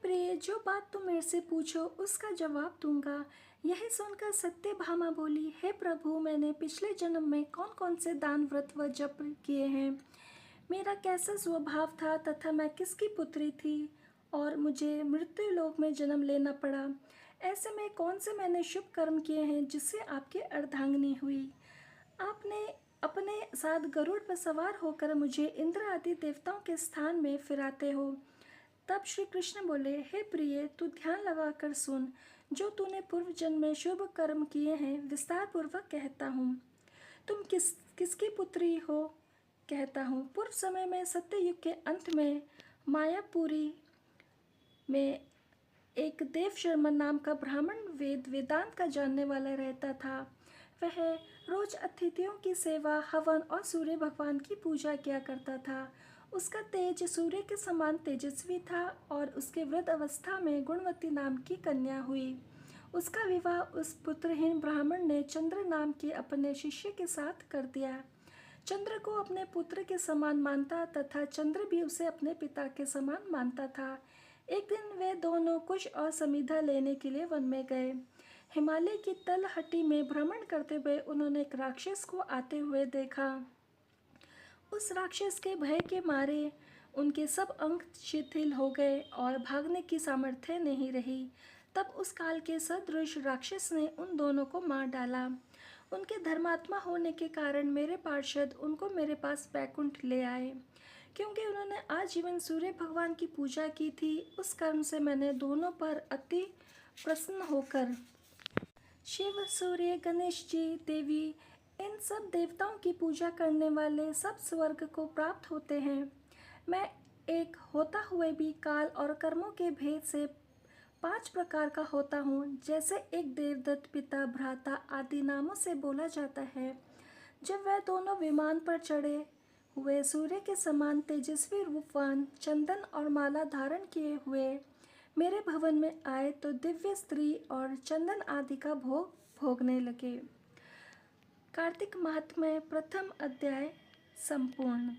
प्रिय, जो बात तुम मेरे से पूछो उसका जवाब दूंगा। यही सुनकर सत्यभामा बोली, हे प्रभु, मैंने पिछले जन्म में कौन कौन से दान, व्रत व जप किए हैं, मेरा कैसा स्वभाव था तथा मैं किसकी पुत्री थी और मुझे मृत्यु लोक में जन्म लेना पड़ा। ऐसे में कौन से मैंने शुभ कर्म किए हैं जिससे आपकी अर्धांगिनी हुई। आपने अपने साथ गरुड़ पर सवार होकर मुझे इंद्र आदि देवताओं के स्थान में फिराते हो। तब श्री कृष्ण बोले, हे प्रिय, तू ध्यान लगाकर सुन। जो तूने पूर्व जन्म में शुभ कर्म किए हैं विस्तार पूर्वक कहता हूँ। तुम किसकी पुत्री हो? कहता हूँ, पूर्व समय में सत्ययुग के अंत में मायापुरी में एक देव शर्मा नाम का ब्राह्मण वेदांत का जानने वाला रहता था। वह रोज अतिथियों की सेवा, हवन और सूर्य भगवान की पूजा किया करता था। उसका तेज सूर्य के समान तेजस्वी था और उसके वृद्ध अवस्था में गुणवती नाम की कन्या हुई। उसका विवाह उस पुत्रहीन ब्राह्मण ने चंद्र नाम के अपने शिष्य के साथ कर दिया। चंद्र को अपने पुत्र के समान मानता तथा चंद्र भी उसे अपने पिता के समान मानता था। एक दिन वे दोनों कुश और समिधा लेने के लिए वन में गए। हिमालय की तलहटी में भ्रमण करते हुए उन्होंने एक राक्षस को आते हुए देखा। उस राक्षस के भय के मारे उनके सब अंग शिथिल हो गए और भागने की सामर्थ्य नहीं रही। तब उस काल के सदृश राक्षस ने उन दोनों को मार डाला। उनके धर्मात्मा होने के कारण मेरे पार्षद उनको मेरे पास बैकुंठ ले आए। क्योंकि उन्होंने आजीवन सूर्य भगवान की पूजा की थी, उस कारण से मैंने दोनों पर अति प्रसन्न होकर शिव, सूर्य, गणेश जी, देवी, इन सब देवताओं की पूजा करने वाले सब स्वर्ग को प्राप्त होते हैं। मैं एक होता हुए भी काल और कर्मों के भेद से 5 प्रकार का होता हूँ। जैसे एक देवदत्त, पिता, भ्राता आदि नामों से बोला जाता है। जब वह दोनों विमान पर चढ़े हुए सूर्य के समान तेजस्वी रूपवान, चंदन और माला धारण किए हुए मेरे भवन में आए तो दिव्य स्त्री और चंदन आदि का भोग भोगने लगे। कार्तिक माह में प्रथम अध्याय संपूर्ण।